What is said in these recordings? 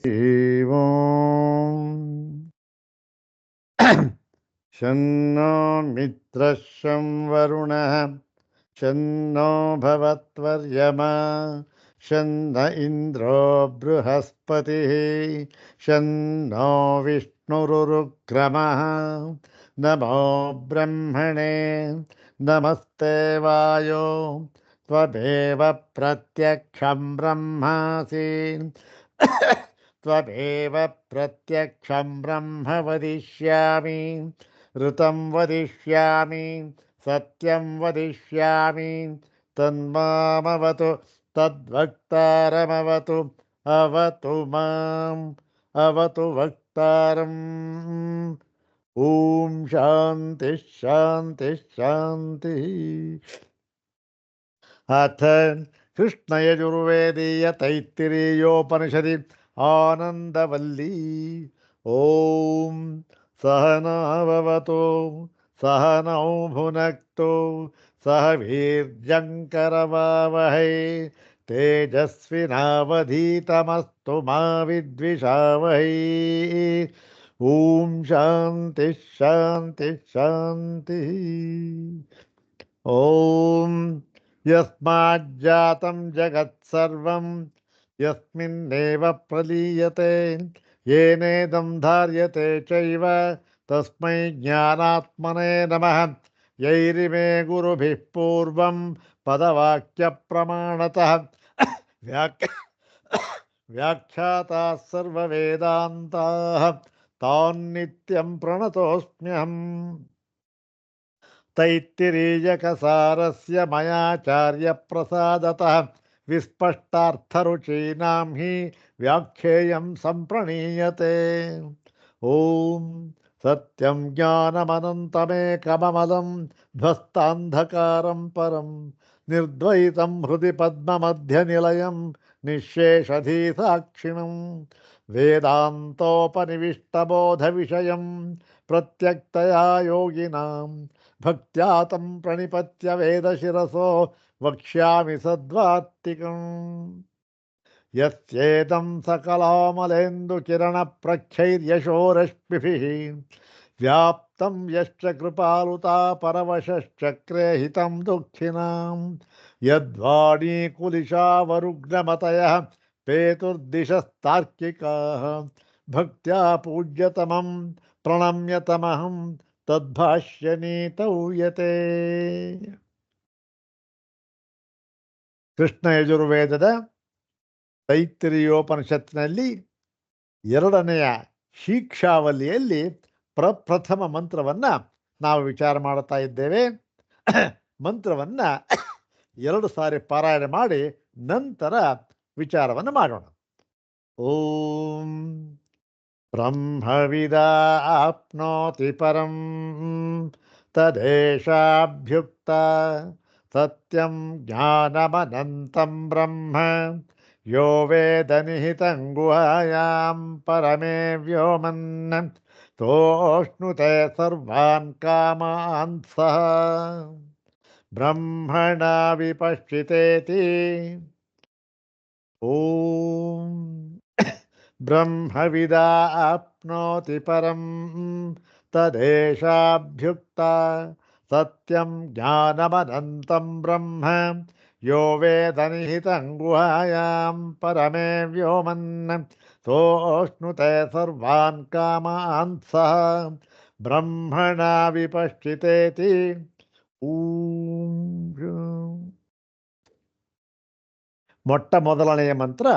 एवं शन्नो मित्रः शं वरुणः शन्नो भवत्वर्यमा शन्न इन्द्रो बृहस्पतिः शन्नो विष्णुरुरुक्रमः नमो ब्रह्मणे नमस्ते वायो त्वमेव प्रत्यक्षं ब्रह्मासि त्वमेव प्रत्यक्षं ब्रह्म वदिष्यामि ऋतं वदिष्यामि सत्यं वदिष्यामि तन्मामवतु तद्वक्तारमवतु अवतु माम् अवतु वक्तारम् ॐ शान्ति शान्ति शान्तिः। अथ कृष्णयजुर्वेदीय तैत्तिरीयोपनिषदि आनन्दवल्ली ॐ सहनाववतु सहनौ भुनक्तु सह वीर्यङ्करवावहै तेजस्विनावधीतमस्तु मा विद्विषावहै ॐ शान्ति शान्ति शान्तिः। ॐ यस्माज्जातं जगत्सर्वं यस्मिन्नेव प्रलीयते येनेदं धार्यते चैव तस्मै ज्ञानात्मने नमः। यैरिमे गुरुभिः पूर्वं पदवाक्यप्रमाणतः व्याख्याताः सर्ववेदान्ताः तान्नित्यं प्रणतोऽस्म्यहम्। तैत्तिरीयकसारस्य मयाचार्यप्रसादतः विस्पष्टार्थरुचीनां हि व्याख्येयं सम्प्रणीयते। ॐ सत्यं ज्ञानमनन्तमेकममलं ध्वस्तान्धकारं परं निर्द्वैतं हृदि पद्ममध्यनिलयं निःशेषधीसाक्षिणं वेदान्तोपनिविष्टबोधविषयं प्रत्यक्तया योगिनां भक्त्या तं प्रणिपत्य वेदशिरसो वक्ष्यामि सद्वार्तिकम्। यस्येदं सकलामलेन्दुकिरणप्रख्यैर्यशोरश्मिभिः व्याप्तं यश्च कृपालुता परवशश्चक्रे हितं दुःखिनां यद्वाणीकुलिशावरुग्नमतयः पेतुर्दिशस्तार्किकाः भक्त्या पूज्यतमं प्रणम्यतमहं ತದ್ಭಾಷ್ಯನೀತೌ ಯತೆ. ಕೃಷ್ಣ ಯಜುರ್ವೇದದ ತೈತ್ತಿರೀಯೋಪನಿಷತ್ತಿನಲ್ಲಿ ಎರಡನೆಯ ಶಿಕ್ಷಾವಲಿಯಲ್ಲಿ ಪ್ರಪ್ರಥಮ ಮಂತ್ರವನ್ನ ನಾವು ವಿಚಾರ ಮಾಡುತ್ತಾ ಇದ್ದೇವೆ. ಮಂತ್ರವನ್ನ 2 ಸಾರಿ ಪಾರಾಯಣ ಮಾಡಿ ನಂತರ ವಿಚಾರವನ್ನು ಮಾಡೋಣ. ಓಂ ಬ್ರಹ್ಮವಿದಾಪ್ನೋತಿ ಪರಂ ತದೇಶಾಭ್ಯುಕ್ತ ಸತ್ಯಂ ಜ್ಞಾನಮನಂತಂ ಬ್ರಹ್ಮ ಯೋ ವೇದ ನಿಹಿತಂ ಗುಹಾಯಾಂ ಪರಮೇ ವ್ಯೋಮನ್ ತೋಷ್ಣುತೆ ಸರ್ವಾನ್ ಕಾಮಾನ್ ಸಹ ಬ್ರಹ್ಮಣ ವಿಪಶ್ಚಿತೇತಿ. ಓಂ ಬ್ರಹ್ಮವಿದಾಪ್ನೋತಿ ಪರಂ ತದೇಶಾಭ್ಯುಕ್ತ ಸತ್ಯಂ ಜ್ಞಾನಮನಂತಂ ಬ್ರಹ್ಮ ಯೋ ವೇದ ನಿಹಿತಂ ಗುಹಾಯಾಂ ಪರಮೇ ವ್ಯೋಮನ್ ಸೋಷ್ಣುತೆ ಸರ್ವಾನ್ ಕಾಮಾನ್ ಸಹ ಬ್ರಹ್ಮಣ ವಿಪಶ್ಚಿತೇತಿ. ಮೊಟ್ಟ ಮೊದಲನೆಯ ಮಂತ್ರ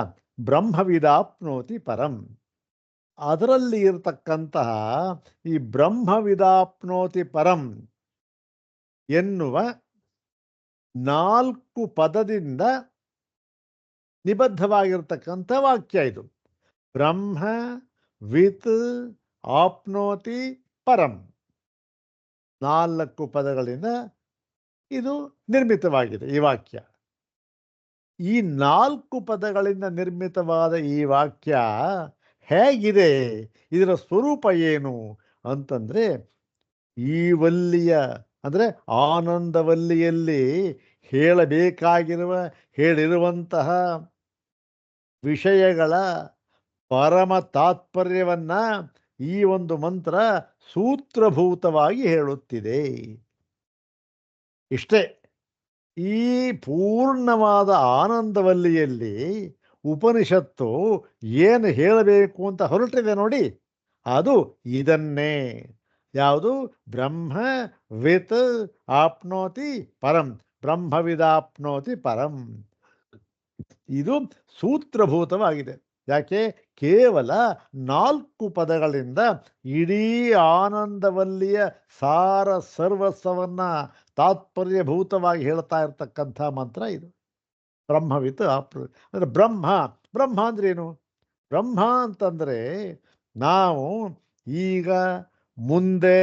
ಬ್ರಹ್ಮವಿದಾಪ್ನೋತಿ ಪರಂ. ಅದರಲ್ಲಿ ಇರತಕ್ಕಂತಹ ಈ ಬ್ರಹ್ಮವಿದಾಪ್ನೋತಿ ಪರಂ ಎನ್ನುವ 4 ಪದದಿಂದ ನಿಬದ್ಧವಾಗಿರ್ತಕ್ಕಂಥ ವಾಕ್ಯ ಇದು. ಬ್ರಹ್ಮ ವಿತ್ ಆಪ್ನೋತಿ ಪರಂ 4 ಪದಗಳಿಂದ ಇದು ನಿರ್ಮಿತವಾಗಿದೆ ಈ ವಾಕ್ಯ. ಈ 4 ಪದಗಳಿಂದ ನಿರ್ಮಿತವಾದ ಈ ವಾಕ್ಯ ಹೇಗಿದೆ, ಇದರ ಸ್ವರೂಪ ಏನು ಅಂತಂದ್ರೆ, ಈ ವಲ್ಲಿಯ ಅಂದರೆ ಆನಂದವಲ್ಲಿಯಲ್ಲಿ ಹೇಳಿರುವಂತಹ ವಿಷಯಗಳ ಪರಮ ತಾತ್ಪರ್ಯವನ್ನ ಈ ಒಂದು ಮಂತ್ರ ಸೂತ್ರಭೂತವಾಗಿ ಹೇಳುತ್ತಿದೆ. ಇಷ್ಟೇ. ಈ ಪೂರ್ಣವಾದ ಆನಂದವಲ್ಲಿಯಲ್ಲಿ ಉಪನಿಷತ್ತು ಏನು ಹೇಳಬೇಕು ಅಂತ ಹೊರಟಿದೆ ನೋಡಿ, ಅದು ಇದನ್ನೇ. ಯಾವುದು? ಬ್ರಹ್ಮ ವಿತ್ ಆಪ್ನೋತಿ ಪರಂ, ಬ್ರಹ್ಮವಿದಾಪ್ನೋತಿ ಪರಂ. ಇದು ಸೂತ್ರಭೂತವಾಗಿದೆ. ಯಾಕೆ? ಕೇವಲ 4 ಪದಗಳಿಂದ ಇಡೀ ಆನಂದವಲ್ಲಿಯ ಸಾರ ಸರ್ವಸ್ವವನ್ನ ತಾತ್ಪರ್ಯಭೂತವಾಗಿ ಹೇಳ್ತಾ ಇರತಕ್ಕಂಥ ಮಂತ್ರ ಇದು. ಬ್ರಹ್ಮವಿತ್ ಅಂದರೆ ಬ್ರಹ್ಮ. ಬ್ರಹ್ಮ ಅಂದ್ರೇನು? ಬ್ರಹ್ಮ ಅಂತಂದರೆ ನಾವು ಈಗ ಮುಂದೆ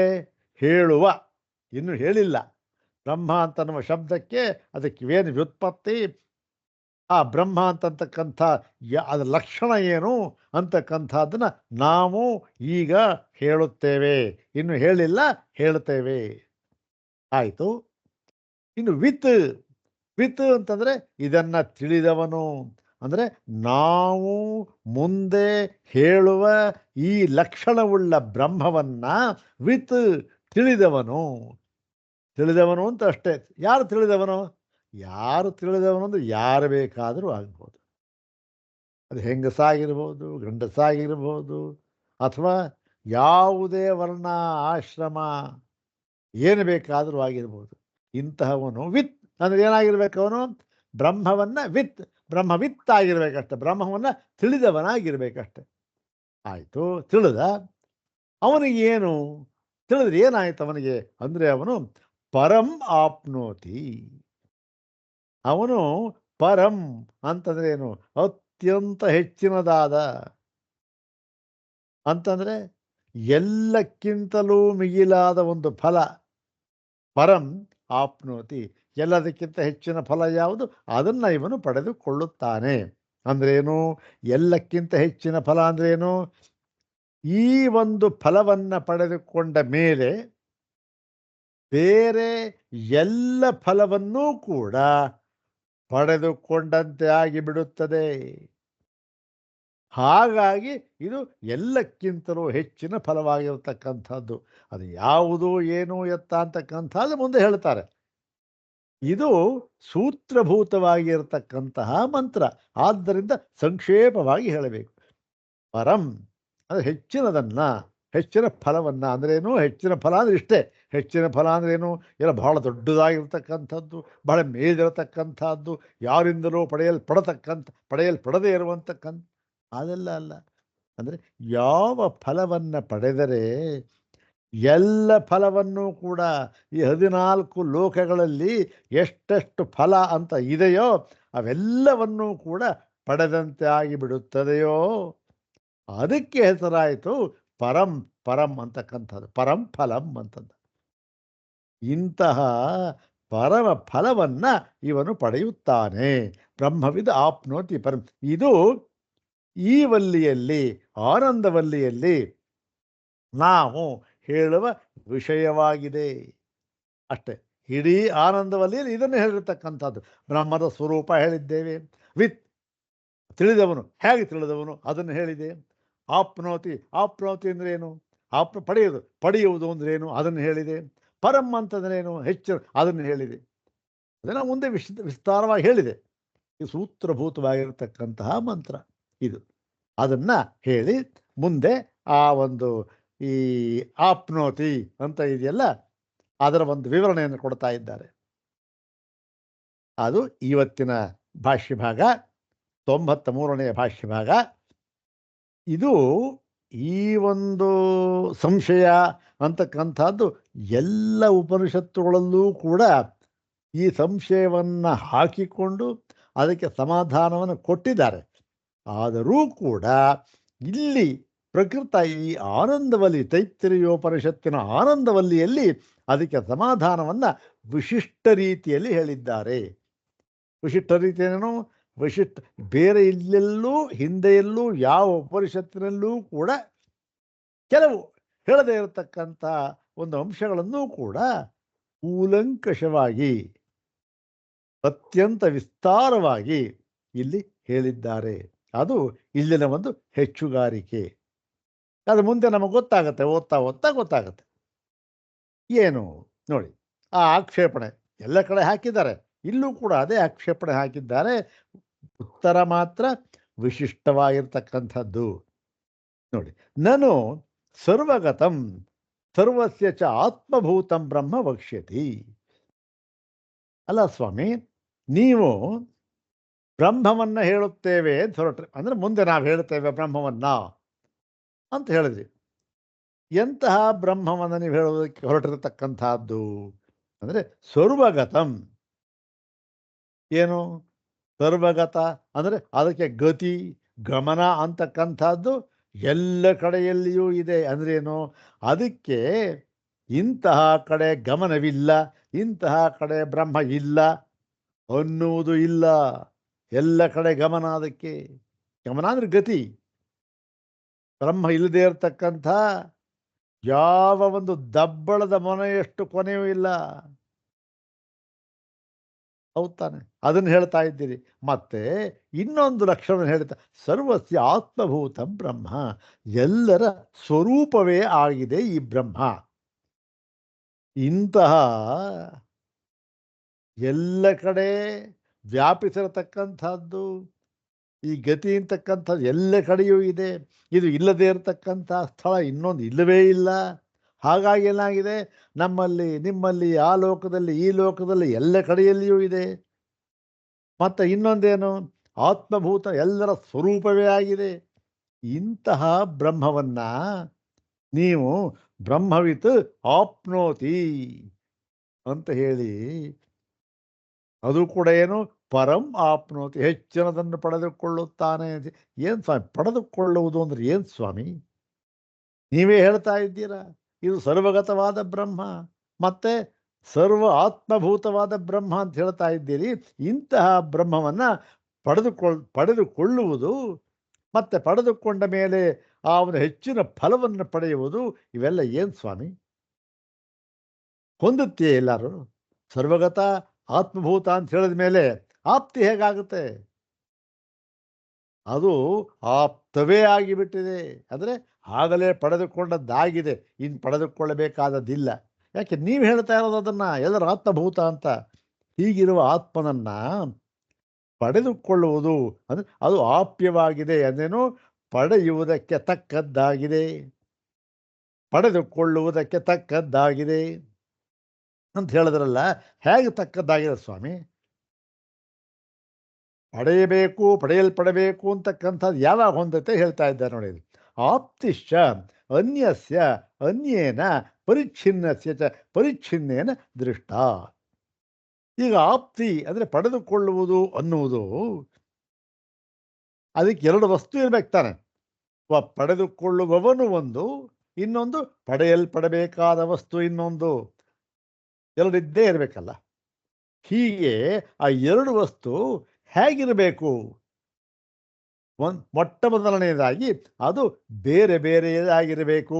ಹೇಳುವ, ಇನ್ನು ಹೇಳಿಲ್ಲ, ಬ್ರಹ್ಮ ಅಂತನ್ನುವ ಶಬ್ದಕ್ಕೆ ಅದಕ್ಕೆ ಏನು ವ್ಯುತ್ಪತ್ತಿ, ಆ ಬ್ರಹ್ಮ ಅಂತಕ್ಕಂಥ ಅದರ ಲಕ್ಷಣ ಏನು ಅಂತಕ್ಕಂಥದ್ದನ್ನ ನಾವು ಈಗ ಹೇಳುತ್ತೇವೆ. ಇನ್ನು ಹೇಳಿಲ್ಲ, ಹೇಳ್ತೇವೆ. ಆಯಿತು. ಇನ್ನು ವಿತ್. ವಿತ್ ಅಂತಂದರೆ ಇದನ್ನ ತಿಳಿದವನು. ಅಂದರೆ ನಾವು ಮುಂದೆ ಹೇಳುವ ಈ ಲಕ್ಷಣವುಳ್ಳ ಬ್ರಹ್ಮವನ್ನ ವಿತ್ ತಿಳಿದವನು. ತಿಳಿದವನು ಅಂತ ಅಷ್ಟೇ. ಯಾರು ತಿಳಿದವನು? ಯಾರು ತಿಳಿದವನು ಅಂದರೆ ಯಾರು ಬೇಕಾದರೂ ಆಗ್ಬೋದು. ಅದು ಹೆಂಗಸಾಗಿರ್ಬೋದು, ಗಂಡಸಾಗಿರ್ಬೋದು, ಅಥವಾ ಯಾವುದೇ ವರ್ಣ ಆಶ್ರಮ ಏನು ಬೇಕಾದರೂ ಆಗಿರ್ಬೋದು. ಇಂತಹವನು ವಿತ್ ಅಂದರೆ ಏನಾಗಿರ್ಬೇಕು? ಅವನು ಬ್ರಹ್ಮವನ್ನ ವಿತ್, ಬ್ರಹ್ಮವಿತ್ ಆಗಿರ್ಬೇಕಷ್ಟೆ. ಬ್ರಹ್ಮವನ್ನ ತಿಳಿದವನಾಗಿರ್ಬೇಕಷ್ಟೆ. ಆಯಿತು, ತಿಳಿದ. ಅವನಿಗೇನು? ತಿಳಿದ್ರೆ ಏನಾಯ್ತು ಅವನಿಗೆ ಅಂದರೆ ಅವನು ಪರಂ ಆಪ್ನೋತಿ. ಅವನು ಪರಂ ಅಂತಂದ್ರೆ ಏನು? ಅತ್ಯಂತ ಹೆಚ್ಚಿನದಾದ ಅಂತಂದ್ರೆ ಎಲ್ಲಕ್ಕಿಂತಲೂ ಮಿಗಿಲಾದ ಒಂದು ಫಲ. ಪರಂ ಆಪ್ನೋತಿ. ಎಲ್ಲದಕ್ಕಿಂತ ಹೆಚ್ಚಿನ ಫಲ ಯಾವುದು? ಅದನ್ನ ಇವನು ಪಡೆದುಕೊಳ್ಳುತ್ತಾನೆ. ಅಂದ್ರೇನು? ಎಲ್ಲಕ್ಕಿಂತ ಹೆಚ್ಚಿನ ಫಲ ಅಂದ್ರೇನು? ಈ ಒಂದು ಫಲವನ್ನ ಪಡೆದುಕೊಂಡ ಮೇಲೆ ಬೇರೆ ಎಲ್ಲ ಫಲವನ್ನೂ ಕೂಡ ಪಡೆದುಕೊಂಡಂತೆ ಆಗಿಬಿಡುತ್ತದೆ. ಹಾಗಾಗಿ ಇದು ಎಲ್ಲಕ್ಕಿಂತಲೂ ಹೆಚ್ಚಿನ ಫಲವಾಗಿರತಕ್ಕಂಥದ್ದು. ಅದು ಯಾವುದು, ಏನು, ಎತ್ತ ಅಂತಕ್ಕಂಥದ್ದು ಮುಂದೆ ಹೇಳ್ತಾರೆ. ಇದು ಸೂತ್ರಭೂತವಾಗಿರತಕ್ಕಂತಹ ಮಂತ್ರ. ಆದ್ದರಿಂದ ಸಂಕ್ಷೇಪವಾಗಿ ಹೇಳಬೇಕು. ಪರಂ ಅಂದರೆ ಹೆಚ್ಚಿನದನ್ನ, ಹೆಚ್ಚಿನ ಫಲವನ್ನ. ಅಂದ್ರೇನು? ಹೆಚ್ಚಿನ ಫಲ ಅಂದ್ರೆ ಇಷ್ಟೇ. ಹೆಚ್ಚಿನ ಫಲ ಅಂದ್ರೇನು? ಎಲ್ಲ ಬಹಳ ದೊಡ್ಡದಾಗಿರ್ತಕ್ಕಂಥದ್ದು, ಬಹಳ ಮೇಲಿರತಕ್ಕಂಥದ್ದು, ಯಾರಿಂದಲೂ ಪಡೆಯಲ್ಪಡದೇ ಇರುವಂತಕ್ಕಂಥ ಅದೆಲ್ಲ ಅಲ್ಲ. ಅಂದರೆ ಯಾವ ಫಲವನ್ನ ಪಡೆದರೆ ಎಲ್ಲ ಫಲವನ್ನು ಕೂಡ ಈ 14 ಲೋಕಗಳಲ್ಲಿ ಎಷ್ಟೆಷ್ಟು ಫಲ ಅಂತ ಇದೆಯೋ ಅವೆಲ್ಲವನ್ನೂ ಕೂಡ ಪಡೆದಂತೆ ಆಗಿಬಿಡುತ್ತದೆಯೋ ಅದಕ್ಕೆ ಹೆಸರಾಯಿತು ಪರಂ. ಪರಂ ಅಂತಕ್ಕಂಥದ್ದು ಪರಂ ಫಲಂ ಅಂತಂದ. ಇಂತಹ ಪರಮ ಫಲವನ್ನ ಇವನು ಪಡೆಯುತ್ತಾನೆ. ಬ್ರಹ್ಮವಿದ್ ಆಪ್ನೋತಿ ಪರಂ. ಇದು ಈ ವಲ್ಲಿಯಲ್ಲಿ, ಆನಂದವಲ್ಲಿಯಲ್ಲಿ ನಾವು ಹೇಳುವ ವಿಷಯವಾಗಿದೆ ಅಷ್ಟೇ. ಇಡೀ ಆನಂದವಲ್ಲಿಯಲ್ಲಿ ಇದನ್ನು ಹೇಳಿರ್ತಕ್ಕಂಥದ್ದು. ಬ್ರಹ್ಮದ ಸ್ವರೂಪ ಹೇಳಿದ್ದೇವೆ. ವಿತ್ ತಿಳಿದವನು. ಹೇಗೆ ತಿಳಿದವನು ಅದನ್ನು ಹೇಳಿದೆ. ಆಪ್ನೋತಿ. ಆಪ್ನೋತಿ ಅಂದ್ರೆ ಏನು? ಪಡೆಯುವುದು ಅಂದ್ರೆ ಏನು ಅದನ್ನು ಹೇಳಿದೆ. ಪರಂ ಅಂತಂದ್ರೆ ಏನು? ಹೆಚ್ಚು ಅದನ್ನು ಹೇಳಿದೆ. ಅದನ್ನು ಮುಂದೆ ವಿಸ್ತಾರವಾಗಿ ಹೇಳಿದೆ. ಈ ಸೂತ್ರಭೂತವಾಗಿರತಕ್ಕಂತಹ ಮಂತ್ರ ಇದು. ಅದನ್ನ ಹೇಳಿ ಮುಂದೆ ಆ ಒಂದು ಈ ಆಪ್ನೋತಿ ಅಂತ ಇದೆಯಲ್ಲ ಅದರ ಒಂದು ವಿವರಣೆಯನ್ನು ಕೊಡ್ತಾ ಇದ್ದಾರೆ. ಅದು ಇವತ್ತಿನ ಭಾಷ್ಯ ಭಾಗ, 93ನೇ ಭಾಷ್ಯ ಭಾಗ. ಇದು ಈ ಒಂದು ಸಂಶಯ ಅಂತಕ್ಕಂಥದ್ದು ಎಲ್ಲ ಉಪನಿಷತ್ತುಗಳಲ್ಲೂ ಕೂಡ ಈ ಸಂಶಯವನ್ನು ಹಾಕಿಕೊಂಡು ಅದಕ್ಕೆ ಸಮಾಧಾನವನ್ನು ಕೊಟ್ಟಿದ್ದಾರೆ. ಆದರೂ ಕೂಡ ಇಲ್ಲಿ ಪ್ರಕೃತ ಈ ಆನಂದವಲ್ಲಿ, ತೈತ್ತಿರೀಯೋಪನಿಷತ್ತಿನ ಆನಂದವಲ್ಲಿಯಲ್ಲಿ ಅದಕ್ಕೆ ಸಮಾಧಾನವನ್ನು ವಿಶಿಷ್ಟ ರೀತಿಯಲ್ಲಿ ಹೇಳಿದ್ದಾರೆ. ವಿಶಿಷ್ಟ ರೀತಿಯೇನು? ವಿಶಿಷ್ಟ ಬೇರೆ ಇಲ್ಲೆಲ್ಲೂ ಹಿಂದೆಯಲ್ಲೂ ಯಾವ ಉಪನಿಷತ್ತಿನಲ್ಲೂ ಕೂಡ ಕೆಲವು ಹೇಳದೇ ಇರತಕ್ಕಂಥ ಒಂದು ಅಂಶಗಳನ್ನು ಕೂಡ ಕೂಲಂಕಷವಾಗಿ ಅತ್ಯಂತ ವಿಸ್ತಾರವಾಗಿ ಇಲ್ಲಿ ಹೇಳಿದ್ದಾರೆ. ಅದು ಇಲ್ಲಿನ ಒಂದು ಹೆಚ್ಚುಗಾರಿಕೆ. ಅದು ಮುಂದೆ ನಮಗೆ ಗೊತ್ತಾಗುತ್ತೆ, ಓದ್ತಾ ಓದ್ತಾ ಗೊತ್ತಾಗುತ್ತೆ. ಏನು ನೋಡಿ, ಆ ಆಕ್ಷೇಪಣೆ ಎಲ್ಲ ಕಡೆ ಹಾಕಿದ್ದಾರೆ, ಇಲ್ಲೂ ಕೂಡ ಅದೇ ಆಕ್ಷೇಪಣೆ ಹಾಕಿದ್ದಾರೆ. ಉತ್ತರ ಮಾತ್ರ ವಿಶಿಷ್ಟವಾಗಿರ್ತಕ್ಕಂಥದ್ದು. ನೋಡಿ, ನಾನು ಸರ್ವಗತಂ ಸರ್ವಸ್ಯ ಚ ಆತ್ಮಭೂತಂ ಬ್ರಹ್ಮ ವಕ್ಷ್ಯತಿ. ಅಲ್ಲ ಸ್ವಾಮಿ, ನೀವು ಬ್ರಹ್ಮವನ್ನ ಹೇಳುತ್ತೇವೆ ಅಂತ ಹೊರಟ್ರೆ, ಅಂದ್ರೆ ಮುಂದೆ ನಾವು ಹೇಳ್ತೇವೆ ಬ್ರಹ್ಮವನ್ನ ಅಂತ ಹೇಳಿದ್ರಿ. ಎಂತಹ ಬ್ರಹ್ಮವನ್ನ ನೀವು ಹೇಳೋದಕ್ಕೆ ಹೊರಟಿರತಕ್ಕಂತಹದ್ದು ಅಂದ್ರೆ ಸರ್ವಗತಂ. ಏನು ಸರ್ವಗತ ಅಂದ್ರೆ ಅದಕ್ಕೆ ಗತಿ ಗಮನ ಅಂತಕ್ಕಂಥದ್ದು ಎಲ್ಲ ಕಡೆಯಲ್ಲಿಯೂ ಇದೆ ಅಂದ್ರೇನು? ಅದಕ್ಕೆ ಇಂತಹ ಕಡೆ ಗಮನವಿಲ್ಲ, ಇಂತಹ ಕಡೆ ಬ್ರಹ್ಮ ಇಲ್ಲ ಅನ್ನುವುದು ಇಲ್ಲ. ಎಲ್ಲ ಕಡೆ ಗಮನ. ಅದಕ್ಕೆ ಗಮನ ಅಂದ್ರೆ ಗತಿ. ಬ್ರಹ್ಮ ಇಲ್ಲದೆ ಇರತಕ್ಕಂಥ ಯಾವ ಒಂದು ದಬ್ಬಳದ ಮೊನೆಯಷ್ಟು ಕೊನೆಯೂ ಇಲ್ಲ. ಹೌದ್ ತಾನೆ? ಅದನ್ನು ಹೇಳ್ತಾ ಇದ್ದೀರಿ. ಮತ್ತೆ ಇನ್ನೊಂದು ಲಕ್ಷಣ ಹೇಳ್ತಾ, ಸರ್ವಸ್ಯ ಆತ್ಮಭೂತ ಬ್ರಹ್ಮ, ಎಲ್ಲರ ಸ್ವರೂಪವೇ ಆಗಿದೆ ಈ ಬ್ರಹ್ಮ. ಇಂತಹ ಎಲ್ಲ ಕಡೆ ವ್ಯಾಪಿಸಿರತಕ್ಕಂಥದ್ದು ಈ ಗತಿ ಅಂತಕ್ಕಂಥದ್ದು ಎಲ್ಲ ಕಡೆಯೂ ಇದೆ. ಇದು ಇಲ್ಲದೆ ಇರತಕ್ಕಂಥ ಸ್ಥಳ ಇನ್ನೊಂದು ಇಲ್ಲವೇ ಇಲ್ಲ. ಹಾಗಾಗಿ ಏನಾಗಿದೆ, ನಮ್ಮಲ್ಲಿ ನಿಮ್ಮಲ್ಲಿ ಆ ಲೋಕದಲ್ಲಿ ಈ ಲೋಕದಲ್ಲಿ ಎಲ್ಲ ಕಡೆಯಲ್ಲಿಯೂ ಇದೆ. ಮತ್ತು ಇನ್ನೊಂದೇನು, ಆತ್ಮಭೂತ ಎಲ್ಲರ ಸ್ವರೂಪವೇ ಆಗಿದೆ. ಇಂತಹ ಬ್ರಹ್ಮವನ್ನ ನೀವು ಬ್ರಹ್ಮವಿತ್ ಆಪ್ನೋತಿ ಅಂತ ಹೇಳಿ, ಅದು ಕೂಡ ಏನು ಪರಂ ಆಪ್ನೋತಿ, ಹೆಚ್ಚಿನದನ್ನು ಪಡೆದುಕೊಳ್ಳುತ್ತಾನೆ. ಏನು ಸ್ವಾಮಿ ಪಡೆದುಕೊಳ್ಳುವುದು ಅಂದ್ರೆ ಏನು ಸ್ವಾಮಿ? ನೀವೇ ಹೇಳ್ತಾ ಇದ್ದೀರಾ ಇದು ಸರ್ವಗತವಾದ ಬ್ರಹ್ಮ, ಮತ್ತೆ ಸರ್ವ ಆತ್ಮಭೂತವಾದ ಬ್ರಹ್ಮ ಅಂತ ಹೇಳ್ತಾ ಇದ್ದೀರಿ. ಇಂತಹ ಬ್ರಹ್ಮವನ್ನ ಪಡೆದುಕೊಳ್ಳುವುದು, ಮತ್ತೆ ಪಡೆದುಕೊಂಡ ಮೇಲೆ ಆ ಒಂದು ಹೆಚ್ಚಿನ ಫಲವನ್ನು ಪಡೆಯುವುದು, ಇವೆಲ್ಲ ಏನು ಸ್ವಾಮಿ? ಹೊಂದುತ್ತೆ ಎಲ್ಲರೂ? ಸರ್ವಗತ ಆತ್ಮಭೂತ ಅಂತ ಹೇಳಿದ ಮೇಲೆ ಆಪ್ತಿ ಹೇಗಾಗುತ್ತೆ? ಅದು ಆಪ್ತವೇ ಆಗಿಬಿಟ್ಟಿದೆ. ಅಂದರೆ ಆಗಲೇ ಪಡೆದುಕೊಂಡದ್ದಾಗಿದೆ, ಇನ್ನು ಪಡೆದುಕೊಳ್ಳಬೇಕಾದದ್ದಿಲ್ಲ. ಯಾಕೆ ನೀವು ಹೇಳ್ತಾ ಇರೋದು ಅದನ್ನು, ಎಲ್ಲರ ಆತ್ಮಭೂತ ಅಂತ. ಹೀಗಿರುವ ಆತ್ಮನನ್ನ ಪಡೆದುಕೊಳ್ಳುವುದು ಅಂದರೆ ಅದು ಆಪ್ಯವಾಗಿದೆ, ಅಂದೇನು ಪಡೆಯುವುದಕ್ಕೆ ತಕ್ಕದ್ದಾಗಿದೆ, ಪಡೆದುಕೊಳ್ಳುವುದಕ್ಕೆ ತಕ್ಕದ್ದಾಗಿದೆ ಅಂತ ಹೇಳಿದ್ರಲ್ಲ. ಹೇಗೆ ತಕ್ಕದ್ದಾಗಿದೆ ಸ್ವಾಮಿ? ಪಡೆಯಬೇಕು, ಪಡೆಯಲ್ಪಡಬೇಕು ಅಂತಕ್ಕಂಥದ್ದು ಯಾವಾಗ ಹೊಂದತೆ ಹೇಳ್ತಾ ಇದ್ದಾರೆ ನೋಡಿ. ಆಪ್ತಿಶ್ಚ ಅನ್ಯಸ್ಯ ಅನ್ಯೇನ ಪರಿಚ್ಛಿನ್ನಸ್ಯ ಚ ಪರಿಚ್ಛಿನ್ನೇನ ದೃಷ್ಟ. ಈಗ ಆಪ್ತಿ ಅಂದರೆ ಪಡೆದುಕೊಳ್ಳುವುದು ಅನ್ನುವುದು, ಅದಕ್ಕೆ ಎರಡು ವಸ್ತು ಇರ್ಬೇಕು ತಾನೆ. ಪಡೆದುಕೊಳ್ಳುವವನು ಒಂದು, ಇನ್ನೊಂದು ಪಡೆಯಲ್ಪಡಬೇಕಾದ ವಸ್ತು ಇನ್ನೊಂದು. ಎರಡಿದ್ದೇ ಇರಬೇಕಲ್ಲ. ಹೀಗೆ ಆ ಎರಡು ವಸ್ತು ಹೇಗಿರಬೇಕು? ಮೊಟ್ಟ ಮೊದಲನೆಯದಾಗಿ ಅದು ಬೇರೆ ಬೇರೆಯಾಗಿರಬೇಕು.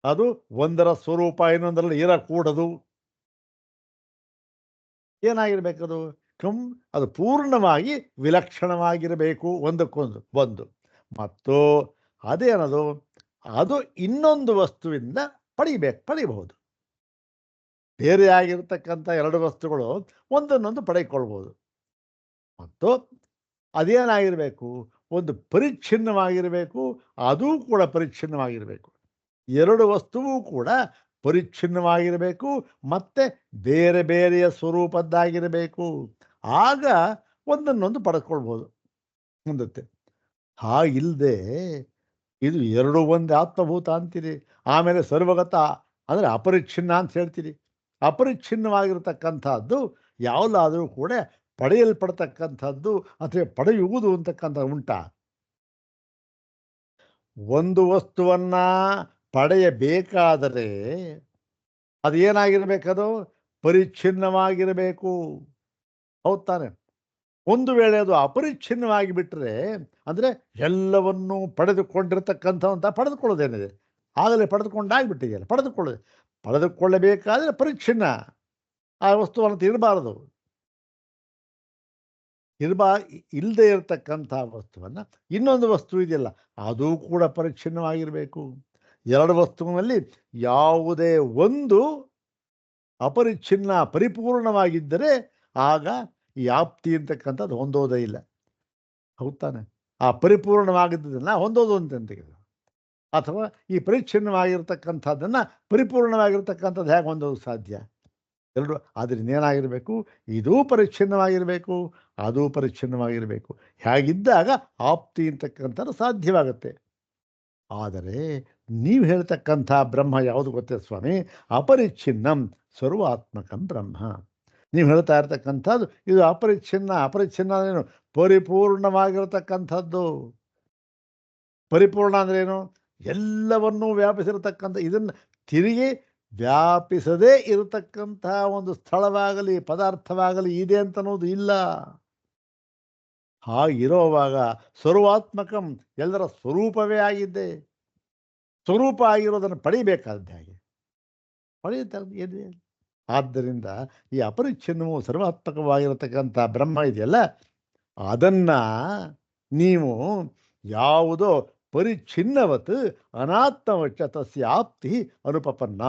ಅದು ಒಂದರ ಸ್ವರೂಪ ಇನ್ನೊಂದರಲ್ಲಿ ಇರಕೂಡದು. ಏನಾಗಿರ್ಬೇಕದು? ಅದು ಪೂರ್ಣವಾಗಿ ವಿಲಕ್ಷಣವಾಗಿರಬೇಕು ಒಂದಕ್ಕೊಂದು ಒಂದು. ಮತ್ತು ಅದೇನದು, ಅದು ಇನ್ನೊಂದು ವಸ್ತುವಿಂದ ಪಡಿಬಹುದು. ಬೇರೆಯಾಗಿರ್ತಕ್ಕಂಥ ಎರಡು ವಸ್ತುಗಳು ಒಂದನ್ನೊಂದು ಪಡೆದುಕೊಳ್ಬೋದು. ಮತ್ತು ಅದೇನಾಗಿರಬೇಕು, ಒಂದು ಪರಿಚ್ಛಿನ್ನವಾಗಿರಬೇಕು, ಅದೂ ಕೂಡ ಪರಿಚ್ಛಿನ್ನವಾಗಿರಬೇಕು. ಎರಡು ವಸ್ತುವು ಕೂಡ ಪರಿಚ್ಛಿನ್ನವಾಗಿರಬೇಕು, ಮತ್ತೆ ಬೇರೆ ಬೇರೆಯ ಸ್ವರೂಪದ್ದಾಗಿರಬೇಕು. ಆಗ ಒಂದನ್ನೊಂದು ಪಡೆದುಕೊಳ್ಬೋದು ಮುಂದತ್ತೆ. ಹಾಗಿಲ್ಲದೆ ಇದು ಎರಡು ಒಂದೇ ಆತ್ಮಭೂತ ಅಂತೀರಿ, ಆಮೇಲೆ ಸರ್ವಗತ ಅಂದರೆ ಅಪರಿಚ್ಛಿನ್ನ ಅಂತ ಹೇಳ್ತೀರಿ. ಅಪರಿಚ್ಛಿನ್ನವಾಗಿರ್ತಕ್ಕಂಥದ್ದು ಯಾವುದಾದರೂ ಕೂಡ ಪಡೆಯಲ್ಪಡ್ತಕ್ಕಂಥದ್ದು ಅಥವಾ ಪಡೆಯುವುದು ಅಂತಕ್ಕಂಥ ಉಂಟಾ? ಒಂದು ವಸ್ತುವನ್ನ ಪಡೆಯಬೇಕಾದರೆ ಅದು ಏನಾಗಿರ್ಬೇಕದು? ಪರಿಚ್ಛಿನ್ನವಾಗಿರಬೇಕು. ಹೌದ್ ತಾನೆ? ಒಂದು ವೇಳೆ ಅದು ಅಪರಿಚ್ಛಿನ್ನವಾಗಿ ಬಿಟ್ಟರೆ, ಅಂದರೆ ಎಲ್ಲವನ್ನೂ ಪಡೆದುಕೊಂಡಿರ್ತಕ್ಕಂಥವಂತ ಪಡೆದುಕೊಳ್ಳೋದೇನಿದೆ, ಆಗಲೇ ಪಡೆದುಕೊಂಡಾಗ್ಬಿಟ್ಟಿದೆಯಲ್ಲ. ಪಡೆದುಕೊಳ್ಳಬೇಕಾದ್ರೆ ಪರಿಚ್ಛಿನ್ನ ಆ ವಸ್ತುವನ್ನು ಇರಬಾರದು. ಇಲ್ಲದೆ ಇರತಕ್ಕಂಥ ವಸ್ತುವನ್ನು ಇನ್ನೊಂದು ವಸ್ತು ಇದೆಯಲ್ಲ ಅದು ಕೂಡ ಪರಿಚ್ಛಿನ್ನವಾಗಿರಬೇಕು. ಎರಡು ವಸ್ತುವಿನಲ್ಲಿ ಯಾವುದೇ ಒಂದು ಅಪರಿಚ್ಛಿನ್ನ ಪರಿಪೂರ್ಣವಾಗಿದ್ದರೆ ಆಗ ಈ ಆಪ್ತಿ ಅಂತಕ್ಕಂಥದ್ದು ಹೊಂದೋದೇ ಇಲ್ಲ. ಹೌದು ತಾನೆ? ಆ ಪರಿಪೂರ್ಣವಾಗಿದ್ದದನ್ನು ಹೊಂದೋದು ಅಂತ ಅಥವಾ ಈ ಪರಿಚ್ಛಿನ್ನವಾಗಿರ್ತಕ್ಕಂಥದ್ದನ್ನು ಪರಿಪೂರ್ಣವಾಗಿರ್ತಕ್ಕಂಥದ್ದು ಹೇಗೆ ಹೊಂದೋದು ಸಾಧ್ಯ? ಎರಡು. ಆದ್ದರಿಂದ ಏನಾಗಿರಬೇಕು? ಇದೂ ಪರಿಚ್ಛಿನ್ನವಾಗಿರಬೇಕು, ಅದೂ ಪರಿಚ್ಛಿನ್ನವಾಗಿರಬೇಕು. ಹೇಗಿದ್ದಾಗ ಆಪ್ತಿ ಅಂತಕ್ಕಂಥದ್ದು ಸಾಧ್ಯವಾಗುತ್ತೆ. ಆದರೆ ನೀವು ಹೇಳ್ತಕ್ಕಂಥ ಬ್ರಹ್ಮ ಯಾವುದು ಗೊತ್ತೇ ಸ್ವಾಮಿ? ಅಪರಿಚ್ಛಿನ್ನಂ ಸರ್ವಾತ್ಮಕಂ ಬ್ರಹ್ಮ. ನೀವು ಹೇಳ್ತಾ ಇರ್ತಕ್ಕಂಥದ್ದು ಇದು ಅಪರಿಚ್ಛಿನ್ನ ಅಂದ್ರೇನು? ಪರಿಪೂರ್ಣವಾಗಿರತಕ್ಕಂಥದ್ದು. ಪರಿಪೂರ್ಣ ಅಂದ್ರೇನು? ಎಲ್ಲವನ್ನೂ ವ್ಯಾಪಿಸಿರತಕ್ಕಂಥ, ಇದನ್ನು ತಿರುಗಿ ವ್ಯಾಪಿಸದೇ ಇರತಕ್ಕಂತಹ ಒಂದು ಸ್ಥಳವಾಗಲಿ ಪದಾರ್ಥವಾಗಲಿ ಇದೆ ಅಂತನ್ನೋದು ಇಲ್ಲ. ಹಾಗಿರೋವಾಗ ಸರ್ವಾತ್ಮಕಂ ಎಲ್ಲರ ಸ್ವರೂಪವೇ ಆಗಿದ್ದೆ. ಸ್ವರೂಪ ಆಗಿರೋದನ್ನು ಪಡಿಬೇಕಾದ ಹಾಗೆ ಪಡೆಯುತ್ತೆ. ಆದ್ದರಿಂದ ಈ ಅಪರಿಚ್ಛಿನ್ನವು ಸರ್ವಾತ್ಮಕವಾಗಿರತಕ್ಕಂಥ ಬ್ರಹ್ಮ ಇದೆಯಲ್ಲ, ಅದನ್ನು ನೀವು ಯಾವುದೋ ಪರಿಚ್ಛಿನ್ನವತ್ ಅನಾತ್ಮವಚ್ಚ ತಸ್ಯ ಆಪ್ತಿ ಅನುಪಪನ್ನ.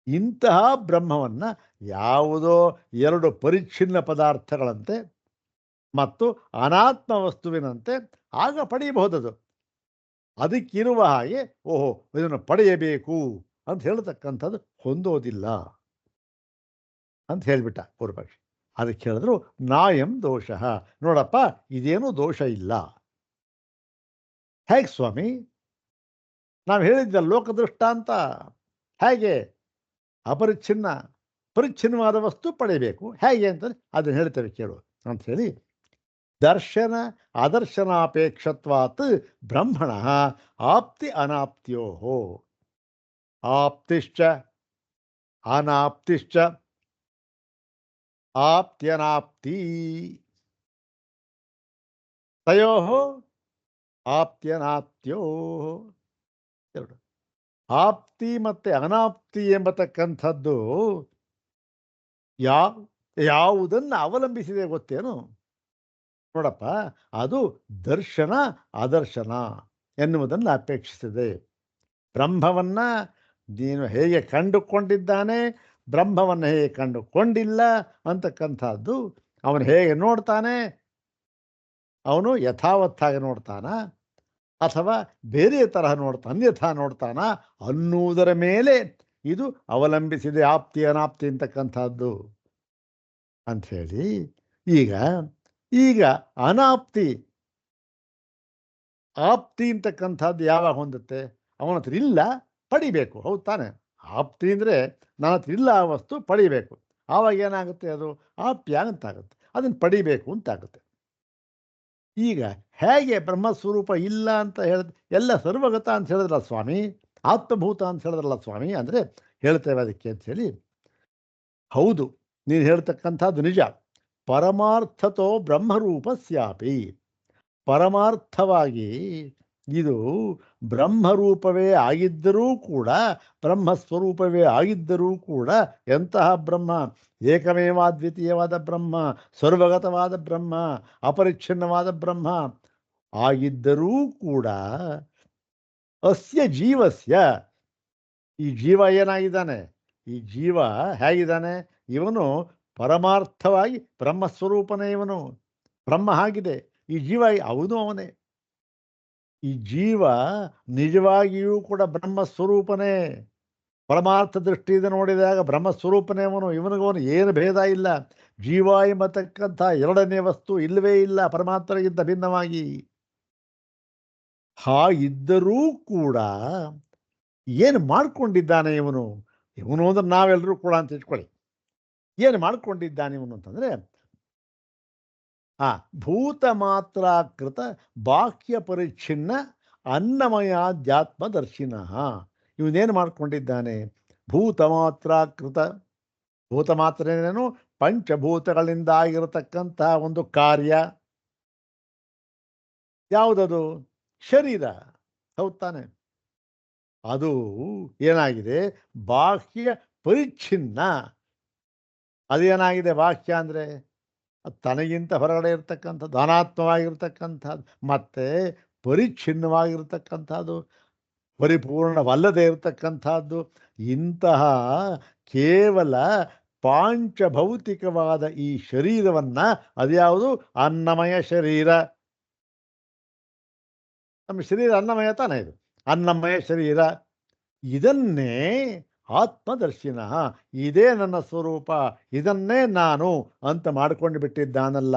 ಇಂತಹ ಬ್ರಹ್ಮವನ್ನು ಯಾವುದೋ ಎರಡು ಪರಿಚ್ಛಿನ್ನ ಪದಾರ್ಥಗಳಂತೆ ಮತ್ತು ಅನಾತ್ಮ ವಸ್ತುವಿನಂತೆ ಆಗ ಪಡೆಯಬಹುದದು. ಅದಕ್ಕಿರುವ ಹಾಗೆ ಓಹೋ ಇದನ್ನು ಪಡೆಯಬೇಕು ಅಂತ ಹೇಳ್ತಕ್ಕಂಥದ್ದು ಹೊಂದೋದಿಲ್ಲ ಅಂತ ಹೇಳಿಬಿಟ್ಟ ಪೂರ್ವಪಕ್ಷಿ. ಅದಕ್ಕೆ ಹೇಳಿದ್ರು ನಾಯಂ ದೋಷ. ನೋಡಪ್ಪ, ಇದೇನೂ ದೋಷ ಇಲ್ಲ. ಹೇಗೆ ಸ್ವಾಮಿ? ನಾವು ಹೇಳಿದ್ದ ಲೋಕದೃಷ್ಟಾಂತ ಹೇಗೆ? ಪರಿಚ್ಛಿನ್ನವಾದ ವಸ್ತು ಪಡೆಯಬೇಕು. ಹೇಗೆ ಅಂತಂದರೆ ಅದನ್ನು ಹೇಳ್ತೇವೆ ಕೇಳು ಅಂಥೇಳಿ. ದರ್ಶನ ಅದರ್ಶನಾಪೇಕ್ಷತ್ವಾತ್ ಬ್ರಹ್ಮಣ ಆಪ್ತಿ ಅನಾಪ್ತ್ಯೋ ಆಪ್ತಿಶ್ಚ ಅನಾಪ್ತಿಶ್ಚ ಆಪ್ತ್ಯನಾಪ್ತಿ ತಯೋ ಆಪ್ತ್ಯನಾಪ್ತ್ಯೋ. ಎರಡು. ಆಪ್ತಿ ಮತ್ತು ಅನಾಪ್ತಿ ಎಂಬತಕ್ಕಂಥದ್ದು ಯಾವುದನ್ನು ಅವಲಂಬಿಸಿದೆ ಗೊತ್ತೇನು? ನೋಡಪ್ಪ, ಅದು ದರ್ಶನ ಅದರ್ಶನ ಎನ್ನುವುದನ್ನು ಅಪೇಕ್ಷಿಸಿದೆ. ಬ್ರಹ್ಮವನ್ನು ನೀನು ಹೇಗೆ ಕಂಡುಕೊಂಡಿದ್ದಾನೆ, ಬ್ರಹ್ಮವನ್ನು ಹೇಗೆ ಕಂಡುಕೊಂಡಿಲ್ಲ ಅಂತಕ್ಕಂಥದ್ದು, ಅವನು ಹೇಗೆ ನೋಡ್ತಾನೆ, ಅವನು ಯಥಾವತ್ತಾಗಿ ನೋಡ್ತಾನ ಅಥವಾ ಬೇರೆ ತರಹ ಅನ್ಯಥಾ ನೋಡ್ತಾನ ಅನ್ನುವುದರ ಮೇಲೆ ಇದು ಅವಲಂಬಿಸಿದೆ ಆಪ್ತಿ ಅನಾಪ್ತಿ ಅಂತಕ್ಕಂಥದ್ದು ಅಂಥೇಳಿ. ಈಗ ಅನಾಪ್ತಿ ಆಪ್ತಿ ಅಂತಕ್ಕಂಥದ್ದು ಯಾವಾಗ ಹೊಂದುತ್ತೆ? ಅವನ ಹತ್ರ ಇಲ್ಲ, ಪಡಿಬೇಕು. ಹೌದು ತಾನೆ? ಆಪ್ತಿ ಅಂದರೆ ನನ್ನ ಹತ್ರ ಇಲ್ಲ ಆ ವಸ್ತು, ಪಡಿಬೇಕು. ಆವಾಗ ಏನಾಗುತ್ತೆ? ಅದು ಆಪ್ಯ ಅಂತಾಗುತ್ತೆ, ಅದನ್ನು ಪಡಿಬೇಕು ಅಂತಾಗುತ್ತೆ. ಈಗ ಹೇಗೆ ಬ್ರಹ್ಮಸ್ವರೂಪ ಇಲ್ಲ ಅಂತ ಎಲ್ಲ ಸರ್ವಗತ ಅಂತ ಹೇಳಿದ್ರಲ್ಲ ಸ್ವಾಮಿ, ಆತ್ಮಭೂತ ಅಂತ ಹೇಳಿದ್ರಲ್ಲ ಸ್ವಾಮಿ, ಅಂದರೆ ಹೇಳ್ತೇವೆ ಅದಕ್ಕೆ ಅಂಥೇಳಿ. ಹೌದು, ನೀನು ಹೇಳ್ತಕ್ಕಂಥದ್ದು ನಿಜ. ಪರಮಾರ್ಥತೋ ಬ್ರಹ್ಮರೂಪ ಸ್ಯಾಪಿ. ಪರಮಾರ್ಥವಾಗಿ ಇದು ಬ್ರಹ್ಮರೂಪವೇ ಆಗಿದ್ದರೂ ಕೂಡ, ಬ್ರಹ್ಮಸ್ವರೂಪವೇ ಆಗಿದ್ದರೂ ಕೂಡ, ಎಂತಹ ಬ್ರಹ್ಮ? ಏಕಮೇವಾದ್ವಿತೀಯವಾದ ಬ್ರಹ್ಮ, ಸರ್ವಗತವಾದ ಬ್ರಹ್ಮ, ಅಪರಿಚ್ಛಿನ್ನವಾದ ಬ್ರಹ್ಮ ಆಗಿದ್ದರೂ ಕೂಡ ಅಸ್ಯ ಜೀವಸ್ಯ, ಈ ಜೀವ ಏನಾಗಿದ್ದಾನೆ? ಈ ಜೀವ ಹೇಗಿದ್ದಾನೆ? ಇವನು ಪರಮಾರ್ಥವಾಗಿ ಬ್ರಹ್ಮಸ್ವರೂಪನೇ. ಇವನು ಬ್ರಹ್ಮ ಆಗಿದೆ, ಈ ಜೀವ ಅವನೇ. ಈ ಜೀವ ನಿಜವಾಗಿಯೂ ಕೂಡ ಬ್ರಹ್ಮಸ್ವರೂಪನೇ. ಪರಮಾರ್ಥ ದೃಷ್ಟಿಯಿಂದ ನೋಡಿದಾಗ ಬ್ರಹ್ಮಸ್ವರೂಪನೇ ಅವನು. ಇವನಿಗವನು ಏನು ಭೇದ ಇಲ್ಲ. ಜೀವ ಎಂಬತಕ್ಕಂಥ ಎರಡನೇ ವಸ್ತು ಇಲ್ಲವೇ ಇಲ್ಲ ಪರಮಾತ್ಮನಿಗಿಂತ ಭಿನ್ನವಾಗಿ. ಹಾಗಿದ್ದರೂ ಕೂಡ ಏನು ಮಾಡ್ಕೊಂಡಿದ್ದಾನೆ ಇವನು ಅಂದ್ರೆ ನಾವೆಲ್ಲರೂ ಕೂಡ ಅಂತ ಇಟ್ಕೊಳ್ಳಿ. ಏನು ಮಾಡ್ಕೊಂಡಿದ್ದಾನೆ ಇವನು ಅಂತಂದರೆ, ಭೂತ ಮಾತ್ರಾಕೃತ ಬಾಹ್ಯ ಪರಿಚ್ಛಿನ್ನ ಅನ್ನಮಯಾಧ್ಯಾತ್ಮದರ್ಶಿನಃ. ಇವನೇನು ಮಾಡ್ಕೊಂಡಿದ್ದಾನೆ? ಭೂತ ಮಾತ್ರಾಕೃತ. ಭೂತ ಮಾತ್ರ ಏನೇನು? ಪಂಚಭೂತಗಳಿಂದ ಆಗಿರತಕ್ಕಂಥ ಒಂದು ಕಾರ್ಯ. ಯಾವುದದು? ಶರೀರ. ಹೌದು ತಾನೆ? ಅದು ಏನಾಗಿದೆ? ಬಾಹ್ಯ ಪರಿಚ್ಛಿನ್ನ. ಅದೇನಾಗಿದೆ? ಬಾಹ್ಯ ಅಂದರೆ ತನಗಿಂತ ಹೊರಗಡೆ ಇರತಕ್ಕಂಥದ್ದು, ಅನಾತ್ಮವಾಗಿರ್ತಕ್ಕಂಥದ್ದು, ಮತ್ತು ಪರಿಚ್ಛಿನ್ನವಾಗಿರ್ತಕ್ಕಂಥದ್ದು, ಪರಿಪೂರ್ಣವಲ್ಲದೆ ಇರತಕ್ಕಂಥದ್ದು. ಇಂತಹ ಕೇವಲ ಪಾಂಚಭೌತಿಕವಾದ ಈ ಶರೀರವನ್ನು, ಅದ್ಯಾವುದು? ಅನ್ನಮಯ ಶರೀರ. ನಮ್ಮ ಶರೀರ ಅನ್ನಮಯ ತಾನೇ, ಇದು ಅನ್ನಮಯ ಶರೀರ. ಇದನ್ನೇ ಆತ್ಮದರ್ಶಿನಃ, ಇದೇ ನನ್ನ ಸ್ವರೂಪ, ಇದನ್ನೇ ನಾನು ಅಂತ ಮಾಡಿಕೊಂಡು ಬಿಟ್ಟಿದ್ದಾನಲ್ಲ.